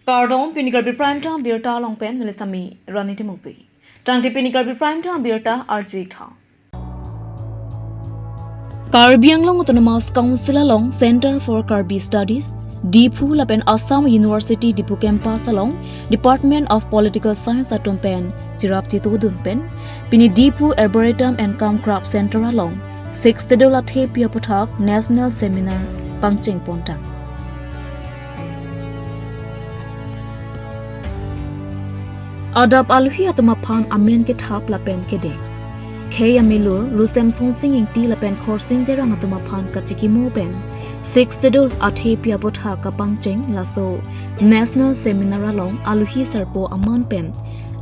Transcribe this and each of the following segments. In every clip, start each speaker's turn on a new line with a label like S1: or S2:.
S1: Kardom Pinigarbi Prime Time Birta Longpen Nilisami Raniti Mupi. Tangti Pinigarbi Prime Time Birta Arjuita. Karbi Anglong Autonomous Council along Center for Karbi Studies, Dipu Lapen Assam University Dipu Campus along Department of Political Science at Tumpen, Chirapti Tudunpen, Pini Dipu Arboretum and Crop Center along 6th Dolathe Piaputak National Seminar Pangcheng Pontang. Adab alhi atumapan amen ke thap lapen ke de. Kaya milur lusem sonsing ing ti lapen khorsing derang atumapan kachiki mo pen. 6th dul athe pia botha kapangcheng laso National Seminar along alhi sarpo aman pen.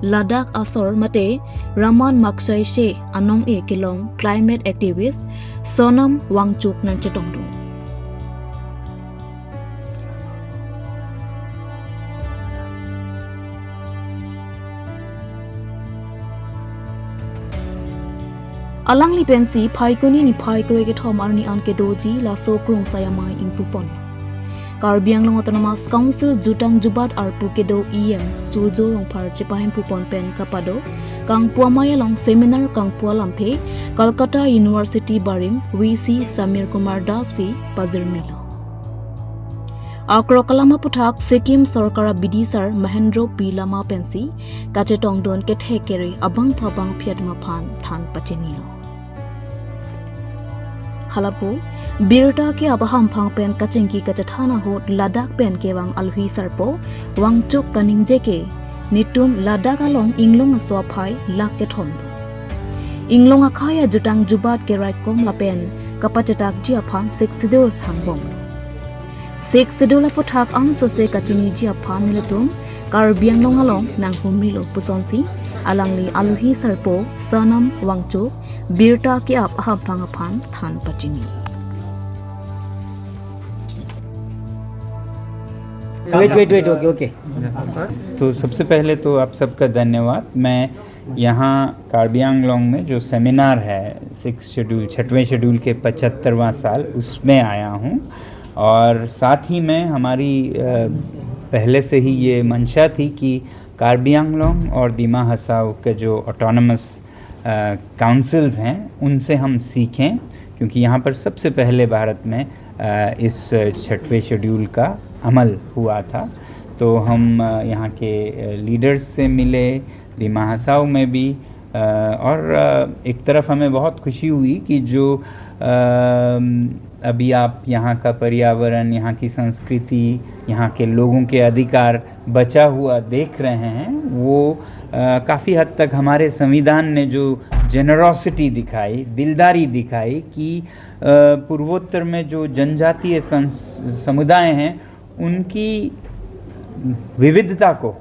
S1: Ladakh asor mate Raman Maksai she anong e kilong climate activist Sonam Wangchuk nan chetongdo. Alang li pensi phai kuni ni phai kre ke thom arni an ke doji la so krung sayamai ing pupon. Karbi Anglong Autonomous Council jutang jubat ar pukedo EM surjo rong phar chepahim pupon pen kapado kang puamaya long seminar kang pualam the Kolkata University Barim VC Samir Kumar Dasi Pazirmilo. Akro kalama puthak Sikkim Sarkara Bidisar Mahendro P Lama pensi kachetong don ke thekere abang phabang phiatma phan than patenilo. Halapo Birta ke abaham phang pen kachengki kachathana hot Ladakh pen ke wang alhui sarpo wangchuk kaningje ke nitum Ladakh along inglong aswa phai lak ke thomdo. Inglong akhaya jutang jubat ke right kom lapen kapachatak ji aphan 6 dol hangbom. 6 dola pothak ang sose kachini ji aphan nilatum Karbi Anglong along nang humilo pusonsi alangli aluhi sarpo Sonam Wangchuk Birta ke aham phang aphan than pachini.
S2: Wait okay.
S3: तो सबसे पहले तो आप सबका धन्यवाद। मैं यहाँ कार्बी आंगलोंग में जो सेमिनार है 6वें शेड्यूल के 75वां साल उसमें आया हूँ और साथ ही में हमारी पहले से ही ये मंशा थी कि कार्बी आंगलोंग और दिमा हसाओ के जो ऑटोनमस काउंसिल्स हैं उनसे हम सीखें, क्योंकि यहाँ पर सबसे पहले भारत में इस 6वें शेड्यूल का अमल हुआ था। तो हम यहाँ के लीडर्स से मिले, दिमा हसाओ में भी, और एक तरफ हमें बहुत खुशी हुई कि जो अभी आप यहाँ का पर्यावरण, यहाँ की संस्कृति, यहाँ के लोगों के अधिकार बचा हुआ देख रहे हैं, वो काफ़ी हद तक हमारे संविधान ने जो जेनरोसिटी दिखाई, दिलदारी दिखाई कि पूर्वोत्तर में जो जनजातीय समुदाय हैं उनकी विविधता को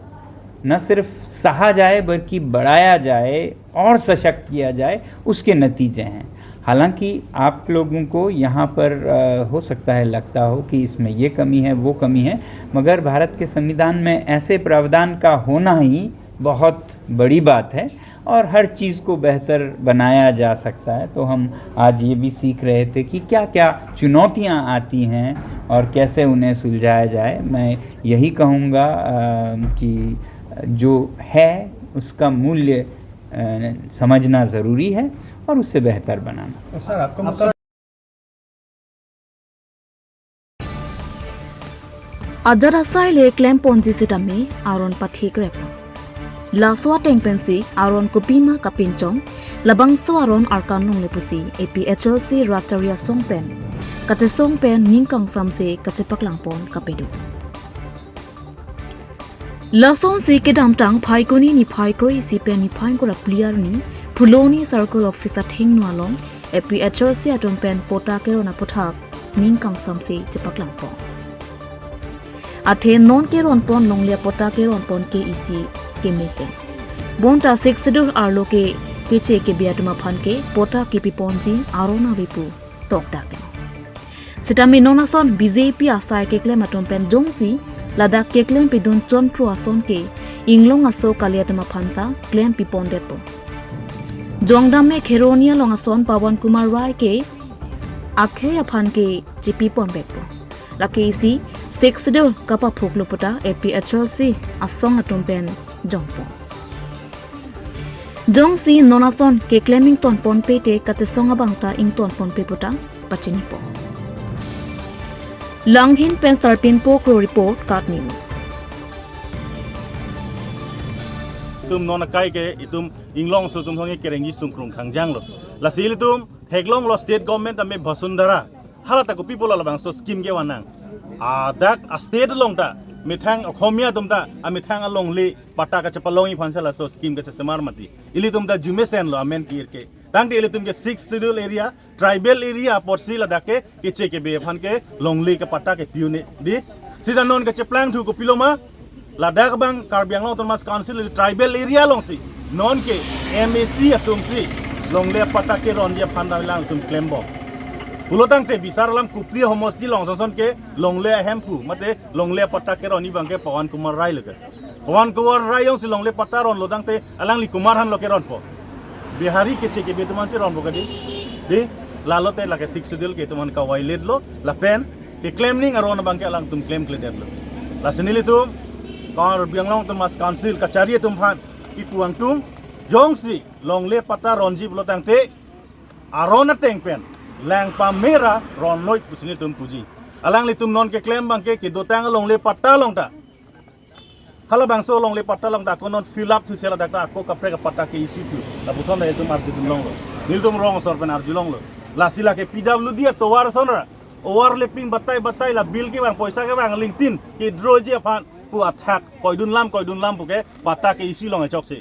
S3: न सिर्फ सहा जाए बल्कि बढ़ाया जाए और सशक्त किया जाए, उसके नतीजे हैं। हालांकि आप लोगों को यहाँ पर हो सकता है लगता हो कि इसमें ये कमी है वो कमी है, मगर भारत के संविधान में ऐसे प्रावधान का होना ही बहुत बड़ी बात है और हर चीज़ को बेहतर बनाया जा सकता है। तो हम आज ये भी सीख रहे थे कि क्या क्या चुनौतियाँ आती हैं और कैसे उन्हें सुलझाया जाए। मैं यही कहूँगा कि जो है उसका मूल्य समझना ज़रूरी है और उससे बेहतर बनाना।
S2: सर आपका
S1: Adarasai le klem ponji sitami aron pathi grepa. Laswa tengpensi aron kupima kapinchong labangso aron arkanong lepusi APHLC Rataria Songpen kate Songpen ningkang samse kachepaklang kapedu. Lason si kedamtang phaikoni ni phaikroi si pen ni phaingora clear ni Puloni Circle Office at Hingno along APHLC atompen pota kerona pothak ningkang samse chepaklang pon. Athe non keron pon longlia pota keron pon ke isi ke mesen. Bonta 6 dur arlo ke keche ke biatuma phan ke pota ke piponji arona vipu tok dak. Sitami nonason BJP asai ke klem atompen jongsi Ladakh ke klem pidun chon pro ason ke inglong aso kaliatama phanta klem pipondet po. Jongdam me kheronia long ason Pawan Kumar Rai ke akhe aphan ke jipi pon bet po. Laki isi 6 sidul kapa phuklu puta APHLC asong atum pen jongpo jong si nonason ke claiming ton pon pe te katesong abangta ing ton pon pe puta pachini po langhin pen starpin po kro report card news
S4: tum nona kai ke itum inglong so tum honge kerengi sungkrung khangjang lo la sil tum heglong lo state government ame basundara halata ko people la bang so scheme ge wanang dak a state long ta mithang khomia tum ta amithang along le pata ka chapalong i phansala so scheme ka semar mati ili tum da jumesen lo amen kir ke tang de ili tum ke 6 schedule area tribal area porsi la dake ke che ke be phan ke long le ka pata ke piune di sida non ka cheplang thu ko piloma Ladakh bang Karbiang Long Thomas Council tribal area long si non ke MAC atum si long le pata ke ron dia phanda lang tum klembo ulotang te bisar lam kupri homosti long son ke long le hempu mate long le pata ke ron ibang ke Pawan Kumar Rai le Pawan Kumar Rai yong si long le pata ron lodang te alang li Kumar han lo ke ron po bihari ke che ke betuman si ron bo ke di lalote la ke 6 schedule ke tuman ka wailed lo la pen ke claiming aron bang ke alang tum claim kleder lo la senili tum Karbiang Long Thomas Council kacari tumphan ipuang tum jongsi long le pata ronji blotang te arona tengpen lang pamera ron noi pusini tum puji alang li tum non ke claim bang ke dotang long le pata long ta hala bang so long le pata long ta ko non fill up tu sela dakta ko kapre ka pata ke isi tu la puson da tum arju tum long lo nil tum rong sor pen arju long lo la sila ke PWD to war sonra war le ping batai la bill ke bang poisa ke bang LinkedIn ke droji aphan pu attack koi dun lam puke pata ke isi long chok se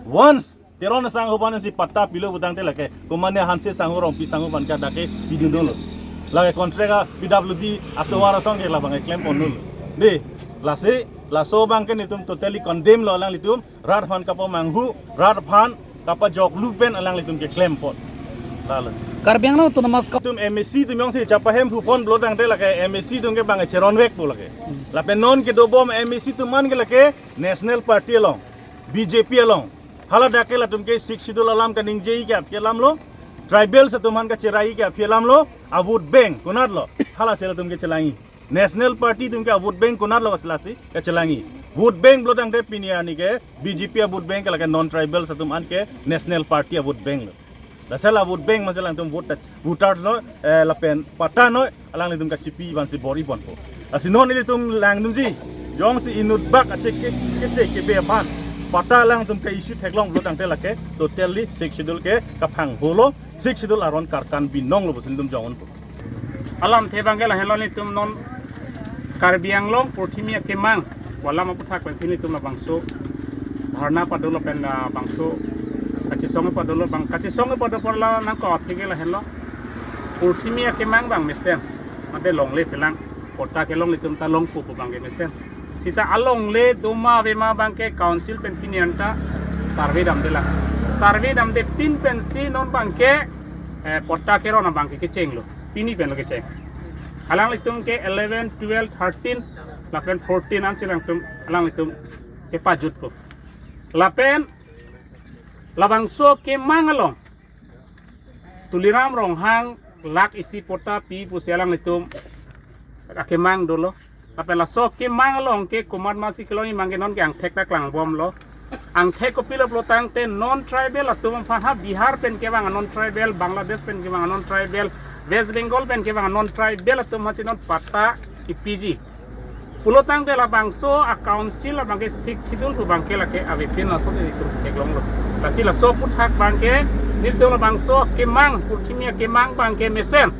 S4: once teron sang hoban si pata pilo budang te lake komane hanse sang rong pi sang ban ka dake bidun dolo lage kontrega PWD atowara song ke la bang claim pon nul de la se la so bang ke nitum totally condemn lo lang litum rat phan ka pa manghu rat phan ka pa jok lupen alang litum ke claim pon lala
S2: Karbiang Long Thomas
S4: tum MSC tum yong si chapa hem phupon blodang te lake MSC tum ke bang cheron wek po lake la pe non ke do bom MSC tum man ke lake national party along BJP along hala dake la tum ke 6 schedule alam ka ning jei ke lam lo tribal sa tum man ka cherai ke lam lo avut bank kunat lo hala sela tum ke chelangi national party tum ke avut bank kunat lo selasi ke chelangi vote bank blodang te pinia ni ke BJP avut bank ke lake non tribal sa tum an ke national party avut bank lo dasala vote bank masalah tum voter no lapen pata no alang tum ka chipi ban si bori bon po asinon ili tum lang tum si jong si inut bak achek ke be pan pata lang tum ka issue theklong lo tang te lake totally 6 schedule ke kaphang bolo 6 schedule aron karkan binong lo bosin tum jongon po
S5: alam thebangela heloni tum non Karbiang Long Portimia Kemang wala maputhak pen sini tum na bangso dharna padolo pen bangso kachisonge padolo bang kachisonge padolo la nang ko thigela hello Portimia Kemang bang mesen mate long le pelang kota ke long litum ta long pu bang mesen sita along le doma vema bang ke council pen pinianta survey dam de pin pen si non bang ke kota ke ron bang ke chenglo pini pen lo ke cheng alang litum ke 11 12 13 lapen 14 an silang tum alang litum ke pajut ko lapen labangso ke mangalong tuliram rong hang lak isi pota pi pusialang litum ke mang dolo tapi la so ke mangalong ke kumar masi keloni mangenon ke ang tek tak lang bom lo ang tek ko pila plotang te non tribal atum faha Bihar pen ke bang non tribal Bangladesh pen ke bang non tribal West Bengal pen ke bang non tribal atum hasi non pata IPG pulotang de la bangso a council la bangke sik sidul tu bangke la ke ave pin la so de tu ke glong lo la si la so put hak bangke nil to la bangso ke mang Portimia ke mang bangke mesen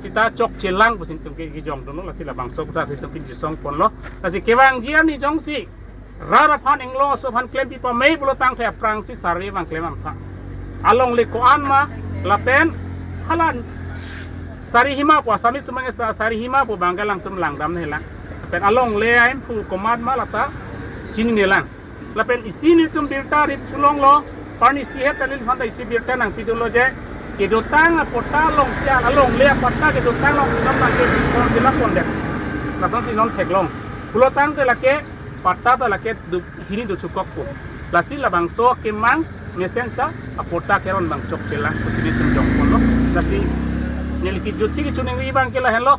S5: sita chok chelang pusin tum ke jong do la si la bangso put hak tum pin jisong pon lo la si ke bang jian ni jong si rara phan englo so phan claim pi pa mei pulotang the prang si sarve bang claim am tha along le ko an ma la pen halan sari hima po samis tumang sari hima po banggalang tum lang dam ne lang pen along le aim pu komad malata chini nelang lapen isi ni tum birta rit chulong lo parni si het talil phanda isi birta nang pidulo je ke dotang pota long sia along le pata ke dotang long nam na ke kon dila kon de na son si non theklong pulotang te lake pata ta lake hini do chukok po lasi la bangso ke mang mesensa apota ke ron bang chok chelang kusini tum jong pon lo lasi neliki jutsi ki chuning ri bang ke la hello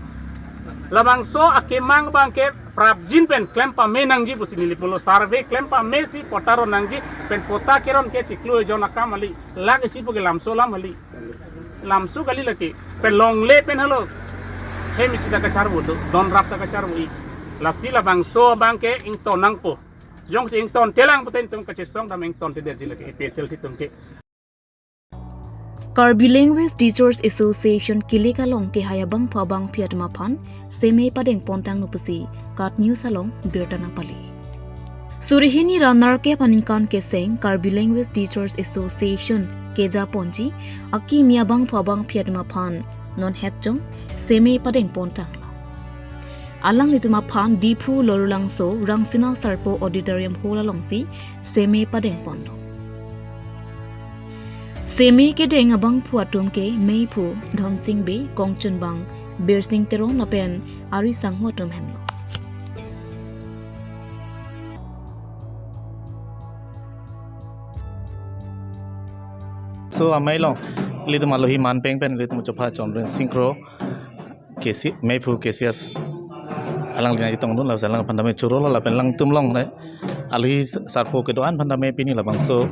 S5: labangso akemang bangke prapjin pen claim pa me nangji pusi nili polo survey claim pa me si potaro nangji pen pota keron ke ciklu jona kamali lag si puge lamso lamali lamso kali laki pen long le pen halo hemi sida ka charbu do don rap ta ka charbu I la sila bang so bang ke ing ton nang po jong si ing ton telang puten tum ka chisong dam ing ton te de jila ke special si tum ke
S1: Karbi Language Teachers Association Kilikalong ke hayabang phabang phiatma phan seme padeng pontang nupusi kat news along birtana pali Surihini ranar ke paninkan ke seng Karbi Language Teachers Association ke japonji aki miabang phabang phiatma phan non hetjong seme padeng pontang alang lituma phan dipu lorulang so rangsina sarpo auditorium hall alongsi seme padeng pondo Semi ke deng abang puatum ke mei pu dhon sing be kongchun bang bir sing terong lapen ari sang huatum henlo
S6: So amai long litu malohi man peng pen litu mucopa chondren synchro kesi mei pu kesias alang lina itong dun lawan pandame churo la pen lang tum long ne alhi sarpo ke doan pandame pini labang so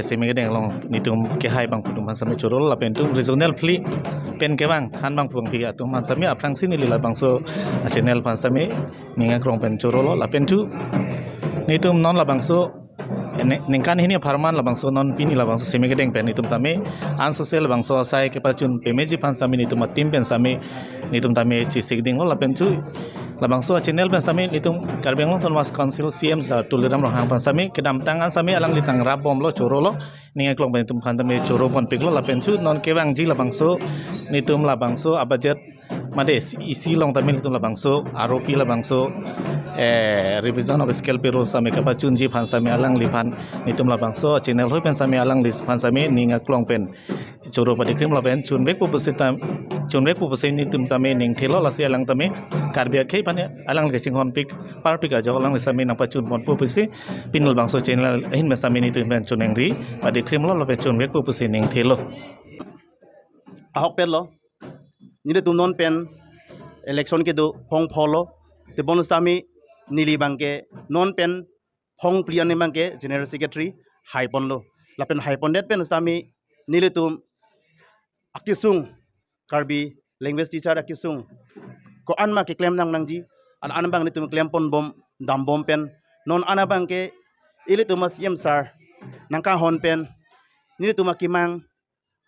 S6: semi ke deng long nitum ke hai bang putum sami churo la pen tum regional pli pen ke bang han bang puang pi atum man sami aprang sini li labang so channel pan sami ninga krong pen churo la pen tu nitum non labang so ningkan ini farman labang so non pini labang so semi ke deng pen nitum tame an social labang so sai ke pachun pemeji pan sami nitum tim pen sami nitum tame chi sigding lo la pen tu labang so channel pen sami nitum Karbi Anglong Autonomous Council CM sa tuliram rohang pan sami kedam tangan sami alang litang rabom lo choro lo ninga klong pen tum pan tame choro pon pik lo la pen tu non ke bang ji labang so nitum labang so abajet made isi long tame nitum labang so ROP labang so revision of scale pero sami ke pachun ji pan sami alang lipan nitum labang so channel hoi pen sami alang lis pan sami ninga klong pen choro padi krim la pen chun bek pu busitam chun bek pu busin nitum tame ning thelo la si alang tame Karbi ke pan alang ke singhon pik par pik ajo alang sami nang pachun mon pu busi pinal bang so channel hin me sami nitum pen chuneng ri padi krim lo pen chun bek pu busi ning thelo
S7: ahok pen lo nile tum non pen election ke do phong pholo te bonus tami nili bangke non pen phong plian bangke general secretary hai pon lo la pen hai pon det pen tami nile tum akisung Karbi language teacher akisung ko anma ke claim nang nangji an bang ni tum claim pon bom dam bom pen non ana bangke ile tumas yem sar nangka hon pen nile tum akimang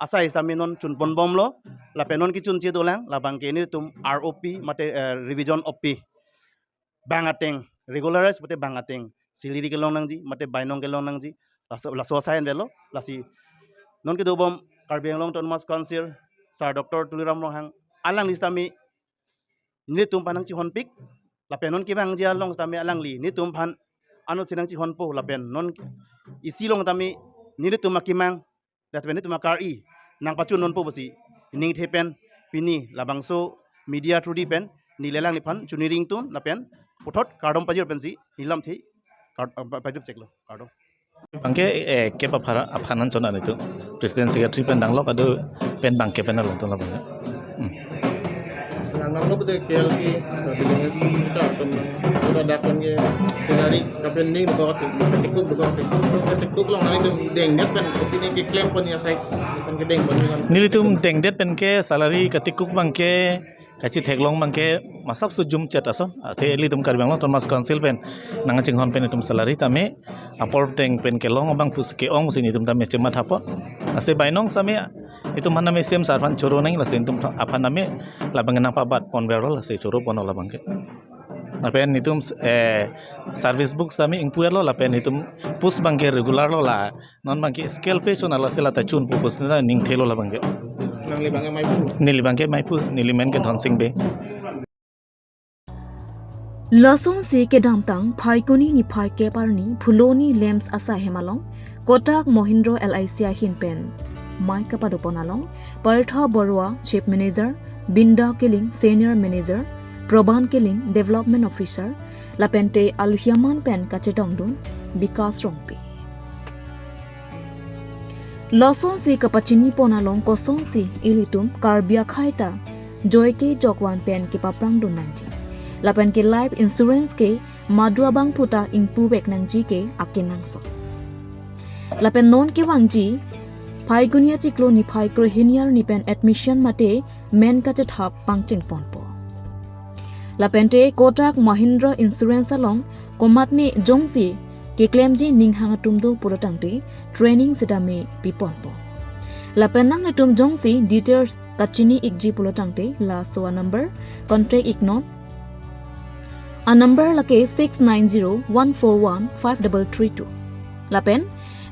S7: asai tami non chun pon bom lo la pen non ki chun che dolang la bangke ni tum ROP mate revision OP bangateng regularize mate bangateng siliri ke long nangji mate bainong ke long nangji la so sain velo la si non ke do bom Karbi Anglong Autonomous Council Sir Dr. Tuliram Rohang alang listami ni tum panang chi honpik la pen non ki bang ji along tami alang li ni tum phan ano sinang chi honpo la pen non isi long tami ni tum makimang la pen ni tum kar I nang pachun non po basi ning thepen pini labang so media through di pen ni lelang ni phan chuni ring tum la pen puthot kardom pajir pen si hilam thi pajib check lo kardom
S6: bangke ke pa phara aphanan chona ni tu president secretary pen danglok adu pen bangke pen lo to la bang
S8: nang lo bede KLP dengan kita sudah dapat ke senari kapan ning ko tikuk long nang itu deng net pen opini ke claim pon ya sai kan ke deng pon
S6: nilitum deng det pen ke salary katikuk bangke kachi theklong bangke masap su jum chat ason the litum Karbi Anglong Autonomous Council pen nang ching hon pen tum salary tame apor deng pen ke long bang pus ke ong sini tum tame chemat hapo ase bainong same itu mana me sem sarpan choro nang la sentum apa name la bangena pabat pon bero la se choro pon la bangke la pen itum service book sami ingpuer lo la pen itum pus bangke regular lo la non bangke scale pe chona la sela ta chun pu pus na ning thelo la bangke
S8: nang libang mai pu
S6: nili bangke mai pu nili men ke dhon sing be
S1: Lasong si ke damtang phaikuni ni phai ke parni phuloni lamps asa hemalong Kotak Mahindra LIC hin pen Mai Kapadoponalong Partha Borwa Chief Manager Binda Killing Senior Manager Proban Killing Development Officer Lapente Alhiaman pen kachetongdun Bikas Rongpi Lasong si kapachini ponalong kosong si ilitum Karbia khaita Joyke Jokwan pen ke paprang dunanji lapen ke life insurance ke madua bang puta ingpu bek nang ji ke akenang so lapen non ke wang ji phai gunia chiklo ni phai kro hiniar ni pen admission mate men ka che thap pangching ponpo lapente Kotak Mahindra Insurance along komatni jongsi ke claim ji ning hang tumdo purotangte training sidame piponpo lapenang atum jongsi details kachini ikji purotangte la so a number contact ignon a number lake 6901415332 lapen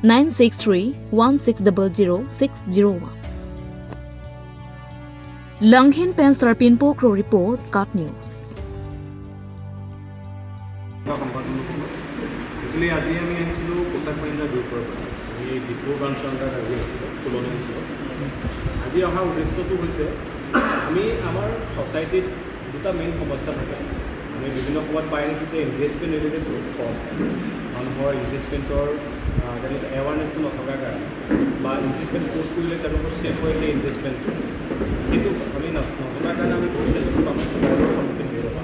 S1: 96316000601 Langhin Pen Sarpinpo Kro Report Cut News
S9: इसलिए आज আমি আহিছিলোঁ কোটাক মহিন্দ্ৰা গ্ৰুপৰ পৰা আমি ডিফু ব্ৰাঞ্চৰ আণ্ডাৰত আজি আহিছিলোঁ ফুলনি অঞ্চলত আজি অহা উদ্দেশ্যটো হৈছে আমি আমাৰ ছ'চাইটিত দুটা মেইন সমস্যা থাকে আমি বিভিন্ন সময়ত পাই আহিছোঁ যে ইনভেষ্টমেণ্ট ৰিলেটেড ফ্ৰড মানুহৰ ইনভেষ্টমেণ্টৰ তেওঁলোকে এৱাৰনেছটো নথকাৰ কাৰণে বা ইনভেষ্টমেণ্ট ক'ত কৰিলে তেওঁলোকৰ চেফ হৈ যায় ইনভেষ্টমেণ্টটো সেইটো আমি নজনাৰ কাৰণে আমি বহুত ফ্ৰডৰ সন্মুখীন হৈ ৰ'বা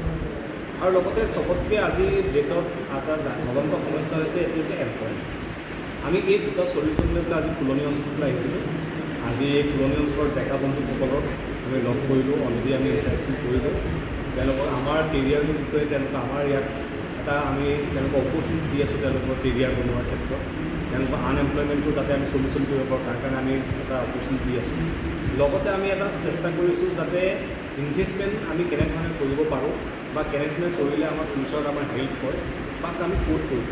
S9: আৰু লগতে চবতকৈ আজি ডেটত এটা জ্বলন্ত সমস্যা হৈছে এইটো হৈছে এমপ্লয়মেণ্ট আমি এই দুটা চলিউশ্যন লৈ পেলাই আজি ফুলনি অঞ্চললৈ আহিছিলোঁ আজি এই ফুলনি অঞ্চলৰ ডেকা বন্ধুসকলক আমি লগ কৰিলোঁ অলৰেডি আমি ইণ্টাৰেকশ্যন কৰিলোঁ তেওঁলোকৰ আমাৰ কেৰিয়াৰটোৰ বিষয়ে তেওঁলোকে আমাৰ ইয়াত এটা আমি তেওঁলোকক অপৰচুনিটি দি আছোঁ তেওঁলোকৰ কেৰিয়াৰ বনোৱাৰ ক্ষেত্ৰত তেওঁলোকৰ আনএমপ্লয়মেণ্টটো যাতে আমি চলিউশ্যন কৰিব পাৰোঁ তাৰ কাৰণে আমি এটা অপৰচুনিটি দি আছোঁ লগতে আমি এটা চেষ্টা কৰিছোঁ যাতে ইনভেষ্টমেণ্ট আমি কেনেধৰণে কৰিব পাৰোঁ বা কেনেধৰণে কৰিলে আমাৰ ফিউচাৰত আমাৰ হেল্প হয় তাক আমি ক'ত কৰিব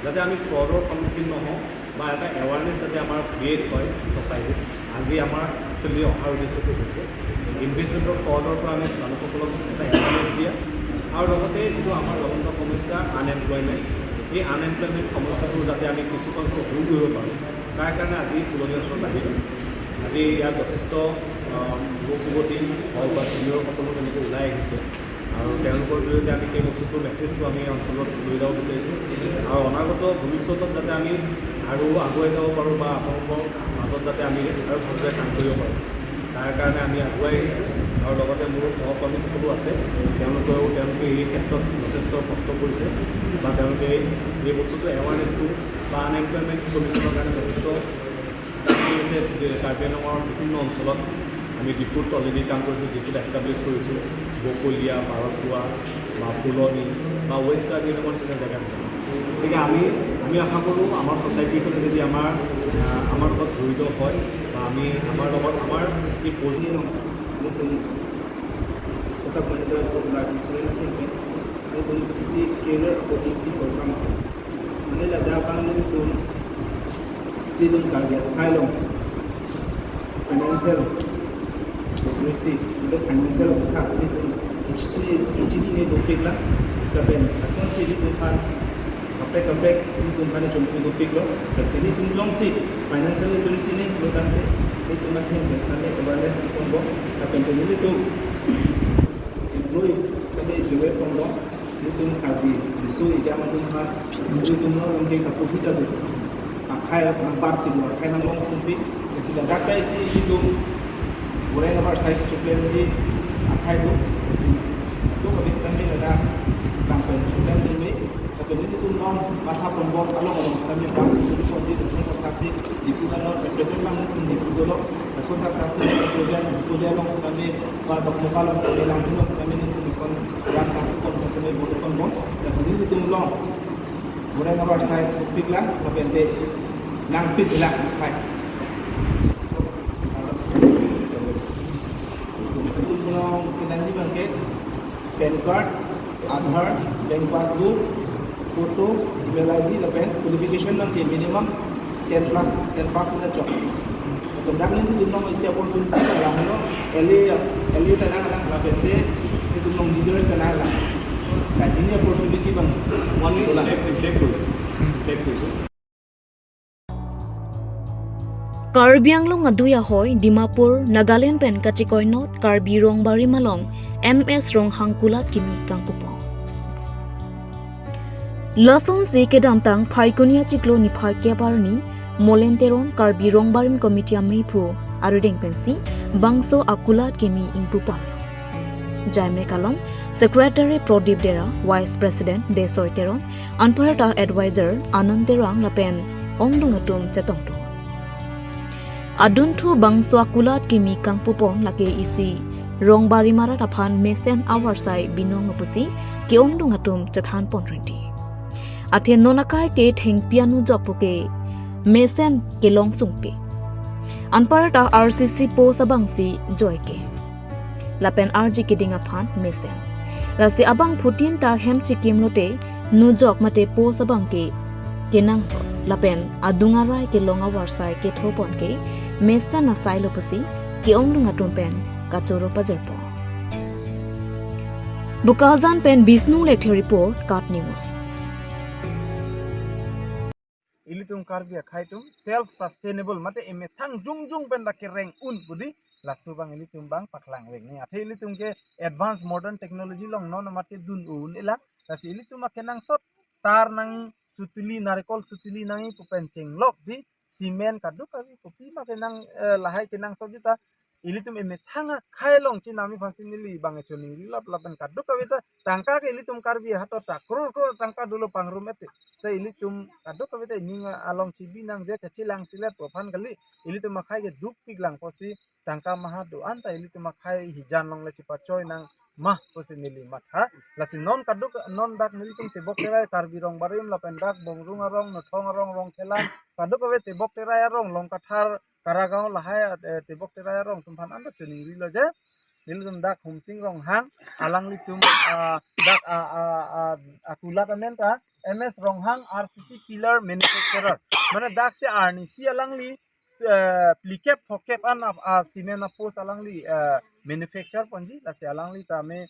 S9: যাতে আমি ফ্ৰডৰ সন্মুখীন নহওঁ বা এটা এৱাৰনেছ যাতে আমাৰ ক্ৰিয়েট হয় ছ'চাইটিত আজি আমাৰ একচুৱেলি অহাৰ উদ্দেশ্যটো হৈছে ইনভেষ্টমেণ্টৰ ফ্ৰডৰ পৰা আমি মানুহসকলক এটা এৱাৰনেছ দিয়া আৰু লগতে যিটো আমাৰ জ্বলন্ত সমস্যা আনএমপ্লয়মেণ্ট এই আনএমপ্লয়মেণ্ট সমস্যাটো যাতে আমি কিছু সংখ্যক দূৰ কৰিব পাৰোঁ তাৰ কাৰণে আজি ফুলনি অঞ্চলত আহিলোঁ আজি ইয়াত যথেষ্ট যুৱক যুৱতী হওক বা ছিনিয়ৰসকলো তেনেকৈ ওলাই আহিছে আৰু তেওঁলোকৰ জৰিয়তে আমি সেই বস্তুটোৰ মেছেজটো আমি অঞ্চলত লৈ যাব বিচাৰিছোঁ আৰু অনাগত ভৱিষ্যতত যাতে আমি আৰু আগুৱাই যাব পাৰোঁ বা আপোনালোকৰ মাজত যাতে আমি আৰু ভালদৰে কাম কৰিব পাৰোঁ তাৰ কাৰণে আমি আগুৱাই আহিছোঁ আৰু লগতে মোৰ সহকৰ্মীসকলো আছে তেওঁলোকে এই ক্ষেত্ৰত যথেষ্ট কষ্ট কৰিছে বা তেওঁলোকে এই বস্তুটো এৱাৰনেছটো বা আনএমপ্লয়মেণ্ট চলিউশ্যনৰ কাৰণে যথেষ্ট কাম কৰিছে কাৰ্বি আংলঙৰ বিভিন্ন অঞ্চলত আমি ডিফুত অলৰেডি কাম কৰিছোঁ ডিফুত এষ্টাব্লিছ কৰিছোঁ বকলীয়া পাৰকুৱা বা ফুলনি বা ৱেষ্ট কাৰ্বি আংলঙৰ নিচিনা জেগাত গতিকে আমি আশা কৰোঁ আমাৰ ছ'চাইটিখনে যদি আমাৰ লগত জড়িত হয় বা আমি আমাৰ লগত আমাৰ এই positive
S10: Kotak Mahindra Popular Insurance Campaign itu isi career opportunity program mana ada bang itu karya Thailand financial literacy untuk financial tak itu ini topik lah tapi asal sih itu kan kapek itu mana contoh topik loh kesini tu jong sih financial literacy ni bukan itu makin biasanya awareness di pondok tapi itu sampai juga pondok itu kali isu zaman itu mau mungkin kapuk kita tu akhir nampak tu akhir nampak sempit sehingga data isi itu boleh nampak saya cukup lagi akhir tu sehingga tu kami sampai ada kampanye cukup lagi tapi itu non masa pondok kalau orang sampai bangsa itu sonji itu sontak taksi di pulau non represent banget di pulau sontak taksi program long sampai pada muka long sampai lang sampai itu mison gas kampung sampai bodoh pondok dan sendiri itu long boleh nampak saya piklah tapi ente nang piklah saya itu pulau kita ni bangkit PAN card, Aadhaar, bank passbook, foto, email ID, lapen qualification nanti minimum 10 plus na chok. Kemudian ini tunong isi opportunity lang no, eli tanang lang lapen te itu tunong leaders tanang lang. Nah ini opportunity bang, one dollar. Take
S1: Karbi Anglong aduya hoy Dimapur Nagaland pen kachikoinot Karbi Rongbari malong MS Rong Hangkulat kimi kangkupo Lason se kedam tang phaikunia chiklo ni phaikia barni molenteron Karbi Rongbarim committee meipu arudeng pensi bangso akulat kimi ingpu pam Jaime Kalong, Secretary Prodip Dera, Vice President Desoy Teron, Anparata Advisor Anand Terang Lapen, Ongdungatum Chetongto. Aduntu Bangswa Kulat Kimi Kang Pupon Lake Isi, Rong Barimara Rapan Mesen Awarsai Binong Opusi, Ki Ongdungatum Chethan Ponrinti. Athen Nonakai Ke Theng Pianu Jopuke, Mesen Kelong Sungpe. Anparata RCC Po Sabangsi Joyke. Lapen RG Kidinga Pan Mesen. Lasi Abang Putin Ta Hem Chikim Lote, Nujok Mate Po Sabangke, Kenangso, Lapen Adungarai Kelonga Warsai Ke Thopon Ke, Mesen Nasai Lopusi, Ki Ongdungatum Pen, Kachoro Pajerpo. Bukazan Pen Bisnu Lethe Report, Kat News.
S10: Ilitum karbia khaitum self sustainable mate eme thang jung pen ke rank un budi lasu bang ilitum bang paklang reng ni athe ilitum ke advanced modern technology long non mate dun un ila lasi ilitum kenang sot tar nang sutili narikol sutili nangi pupen chenglok di simen kaduk kavi kopi ma kenang lahai kenang sot jita ilitum eme thanga khailong chinami fasinili bang echoni lap lapen kaduk kavita tangka ke ilitum karbia hato ta kror tangka dulu pangrum ete sa ilitum kaduk kavita ninga along cibi nang je kecilang silet profan kali ilitum makai ke duk piglang posi tangka maha do anta ilitum makai hijan long le cipacoy nang mah posi nili matha lasi non kaduk non dak nilitum tebok terai karbi rong barim lapen dak bongrung arong nothong arong rong kelan kaduk kavita tebok terai arong long kathar Karagao lahai tebok terai rong tumpan anda tuning rilo je nilitum dak humsing rong hang alang litum dak akulat amenta MS Ronghang RCC Pillar Manufacturer. Mana dak se arnisi alangli plikep hokep an simena pos alangli manufacture ponji la se alangli tame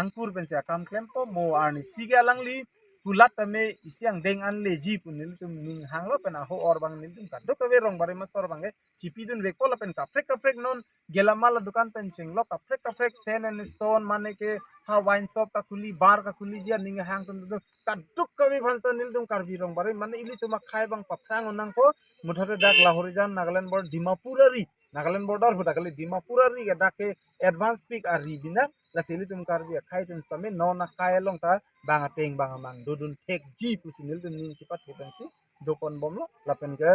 S10: angkur ben se akam klempo mo arnisi ge alangli kulat tame isiang deng an leji punil tum ning hanglo pen aho or bang nil tum kaddo kawe rong bare masor bange chipidun rekol pen kaprek non gelamal dukan pen chinglo kaprek sen and stone mane ke ha wine shop ka khuli bar ka khuli dia ning hang tum kaduk kawe bhansa nil tum karbi rong bare mane ili tum khai bang paprang onang ko muthare dak lahorijan Nagaland border Dimapurari Nagaland border hutakali Dimapurari ga dake advance peak ari bina la sili tum karbi khai tum tame no na khai long ta bang ateng bang amang dudun tek ji pusinil tum ning sipat hitansi dokon bomlo lapen ke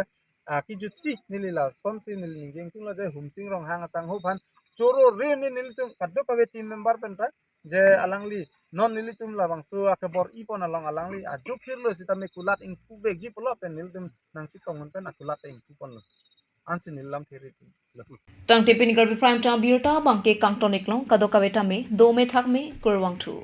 S10: ki jutsi nilila somsi nil ning king lo je humsing rong hang sang ho phan choro re nil tum kaddo kawe team member penta je alangli non nilitum labang su akabor ipon along alangli ajuk hirlo sitame kulat ing pubek ji polo pen nilitum nang sitongon pen akulat ing pupon lo ansi nilam theri
S1: Tang tipin garbi prime time birta bangke kangtonik long kadoka betame do me thak me kurwang thu.